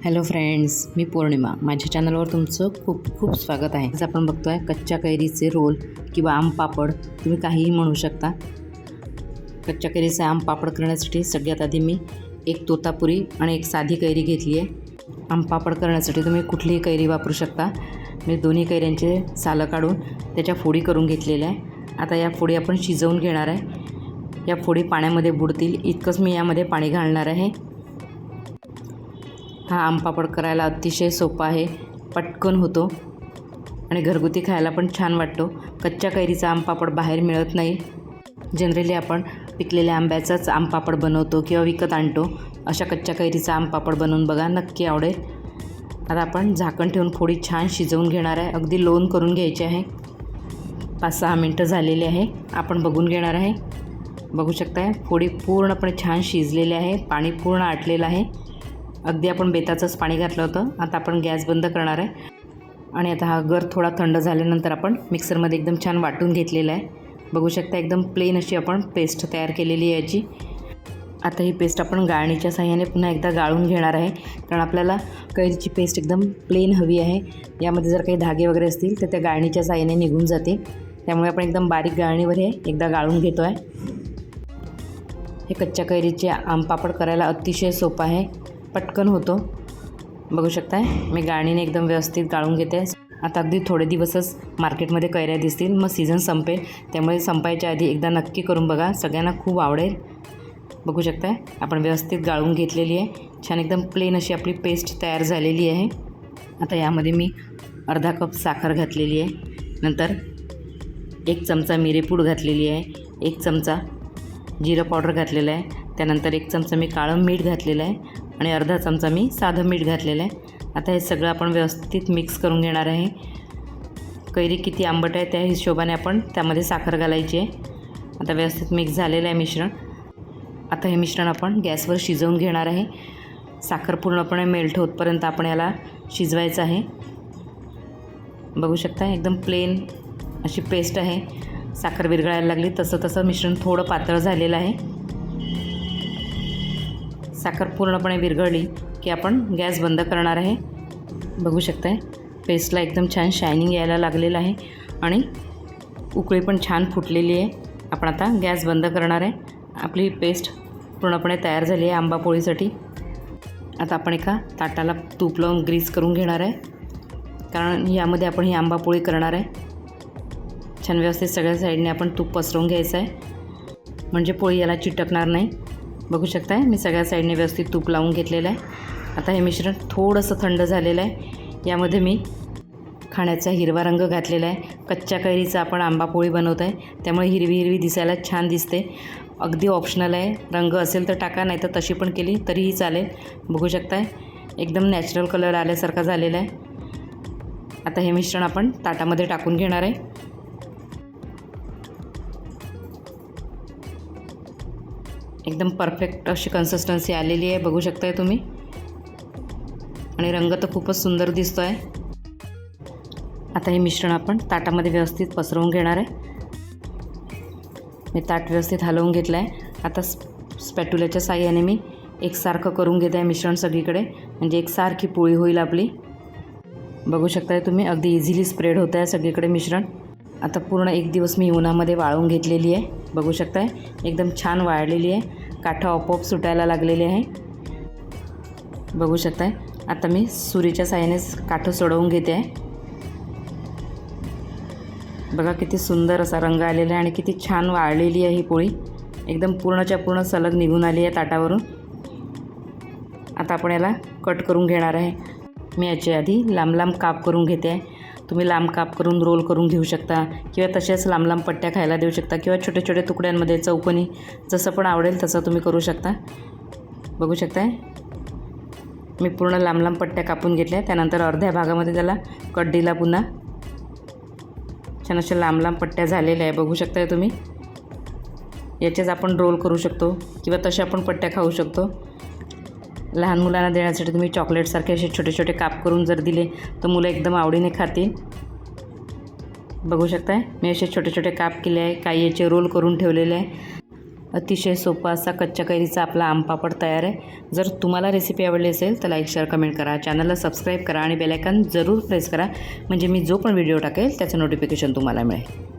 Hello friends, मी पौर्णिमा. माझ्या चॅनलवर तुमचं खूप खूप स्वागत आहे. आज आपण बघतोय कच्च्या कैरीचे रोल किंवा आम पापड, तुम्ही काहीही म्हणू शकता. कच्च्या कैरीचे आम पापड करण्यासाठी सगळ्यात आधी मी एक तोतापुरी आणि एक साधी कैरी घेतली आहे. आम पापड करण्यासाठी तुम्ही कुठलीही कैरी वापरू शकता. मी दोन्ही कैऱ्यांचे सालं काढून त्याच्या फोडी करून घेतलेल्या आहे. आता या फोडी आपण शिजवून घेणार आहे. या फोडी पाण्यामध्ये बुडतील इतकंच मी यामध्ये पाणी घालणार आहे. हा आम पापड करायला अतिशय सोपा आहे, पटकन होतो आणि घरगुती खायला पण छान वाटतो. कच्च्या कैरीचा आम पापड बाहेर मिळत नाही. जनरली आपण पिकलेल्या आंब्याचाच आम पापड बनवतो किंवा विकत आणतो. अशा कच्च्या कैरीचा आम पापड बनवून बघा, नक्की आवडेल. आता आपण झाकण ठेवून फोडी छान शिजवून घेणार आहे. अगदी लोण करून घ्यायचे आहे. 5-6 मिनटं झालेली आहे. आपण बघून घेणार आहे. बघू शकताय फोडी पूर्णपणे छान शिजलेली आहे. पाणी पूर्ण आटलेलं आहे. अगदी आपण बेताचंच पाणी घातलं होतं. आता आपण गॅस बंद करणार आहे आणि आता हा गर थोडा थंड झाल्यानंतर आपण मिक्सरमध्ये एकदम छान वाटून घेतलेला आहे. बघू शकता एकदम प्लेन अशी आपण पेस्ट तयार केलेली आहे याची. आता ही पेस्ट आपण गाळणीच्या साहाय्याने पुन्हा एकदा गाळून घेणार आहे, कारण आपल्याला कैरीची पेस्ट एकदम प्लेन हवी आहे. यामध्ये जर काही धागे वगैरे असतील तर त्या गाळणीच्या साहाय्याने निघून जाते. त्यामुळे आपण एकदम बारीक गाळणीवर हे एकदा गाळून घेतो आहे. हे कच्च्या कैरीचे आम पापड करायला अतिशय सोपं आहे, पटकन होतो. बघू शकताय मी गाळणीने एकदम व्यवस्थित गाळून घेते. आता अगदी थोडे दिवसच मार्केटमध्ये कैऱ्या दिसतील, मग सीझन संपेल. त्यामुळे संपायच्या आधी एकदा नक्की करून बघा, सगळ्यांना खूप आवडेल. बघू शकताय आपण व्यवस्थित गाळून घेतलेली आहे. छान एकदम प्लेन अशी आपली पेस्ट तयार झालेली आहे. आता यामध्ये मी अर्धा कप साखर घातलेली आहे. नंतर 1 चमचा मिरेपूड घातलेली आहे. 1 चमचा जिरं पावडर घातलेलं आहे. त्यानंतर 1 चमचा मी काळं मीठ घातलेलं आहे आणि अर्धा चमचा मी साधं मीठ घातलेलं आहे. आता हे सगळं आपण व्यवस्थित मिक्स करून घेणार आहे. कैरी किती आंबट आहे त्या हिशोबाने आपण त्यामध्ये साखर घालायची आहे. आता व्यवस्थित मिक्स झालेलं आहे मिश्रण. आता हे मिश्रण आपण गॅसवर शिजवून घेणार आहे. साखर पूर्णपणे मेल्ट होतपर्यंत आपण याला शिजवायचं आहे. बघू शकता एकदम प्लेन अशी पेस्ट आहे. साखर विरघळायला लागली तसं तसं मिश्रण थोडं पातळ झालेलं आहे. साखर पूर्णपणे विरघळली की आपण गॅस बंद करणार आहे. बघू शकताय पेस्टला एकदम छान शायनिंग यायला लागलेलं आहे आणि उकळी पण छान फुटलेली आहे. आपण आता गॅस बंद करणार आहे. आपली पेस्ट पूर्णपणे तयार झाली आहे आंबा पोळीसाठी. आता आपण एका ताटाला तूप लावून ग्रीस करून घेणार आहे, कारण यामध्ये आपण ही आंबा पोळी करणार आहे. छान व्यवस्थित सगळ्या साईडने आपण तूप पसरवून घ्यायचं आहे, म्हणजे पोळी याला चिटकणार नाही. बघू शकताय मी सगळ्या साईडने व्यवस्थित तूप लावून घेतलेलं आहे. आता हे मिश्रण थोडंसं थंड झालेलं आहे. यामध्ये मी खाण्याचा हिरवा रंग घातलेला आहे. कच्च्या कैरीचा आपण आंबा पोळी बनवत आहे, त्यामुळे हिरवी हिरवी दिसायला छान दिसते. अगदी ऑप्शनल आहे. रंग असेल तर टाका, नाही तर तशी पण केली तरीही चालेल. बघू शकताय एकदम नॅचरल कलर आल्यासारखा झालेला आहे. आता हे मिश्रण आपण ताटामध्ये टाकून घेणार आहे. एकदम परफेक्ट अशी कन्सिस्टन्सी आलेली आहे. बघू शकताय तुम्ही आणि रंग तर खूपच सुंदर दिसतो आहे. आता हे मिश्रण आपण ताटामध्ये व्यवस्थित पसरवून घेणार आहे. मी ताट व्यवस्थित हलवून घेतलं आहे. आता स्पॅट्युलाच्या साहाय्याने मी एकसारखं करून घेत आहे मिश्रण सगळीकडे, म्हणजे एकसारखी पोळी होईल आपली. बघू शकताय तुम्ही अगदी इझिली स्प्रेड होत आहे सगळीकडे मिश्रण. आता पूर्ण 1 दिवस मी उन्हामध्ये वाळवून घेतलेली आहे. बघू शकताय एकदम छान वाळलेली आहे. काठं आपोआप सुटायला लागलेली आहे. बघू शकताय आता मी सुरीच्या साहाय्यानेच काठं सोडवून घेते आहे. बघा किती सुंदर असा रंग आलेला आहे आणि किती छान वाळलेली आहे ही पोळी. एकदम पूर्णच्या पूर्ण सलग निघून आली आहे ताटावरून. आता आपण याला कट करून घेणार आहे. मी याच्या आधी लांब लांब काप करून घेते आहे. तुम्ही लांब काप करून रोल करून घेऊ शकता किंवा तशाच लांब लांब पट्ट्या खायला देऊ शकता किंवा छोट्या छोट्या तुकड्यांमध्ये चौकोनी जसं पण आवडेल तसं तुम्ही करू शकता. बघू शकताय मी पूर्ण लांब लांब पट्ट्या कापून घेतल्या. त्यानंतर अर्ध्या भागामध्ये त्याला कट दिला. पुन्हा छान अशा लांब लांब पट्ट्या झालेल्या आहे. बघू शकताय तुम्ही याच्याच आपण रोल करू शकतो किंवा तशा आपण पट्ट्या खाऊ शकतो. लहान मुलांना देण्यासाठी तुम्ही चॉकलेटसारखे असे छोटे छोटे काप करून जर दिले तर मुलं एकदम आवडीने खातील. बघू शकताय मी असे छोटे छोटे काप केले आहे. काही याचे रोल करून ठेवलेले आहे. अतिशय सोपा असा कच्च्या कैरीचा आपला आमपापड तयार आहे। जर तुम्हाला रेसिपी आवडली असेल तर लाईक शेअर कमेंट करा, चॅनलला सबस्क्राईब करा आणि बेल आयकॉन जरूर प्रेस करा, म्हणजे मी जो पण व्हिडिओ टाकेल त्याचं नोटिफिकेशन तुम्हाला मिळेल।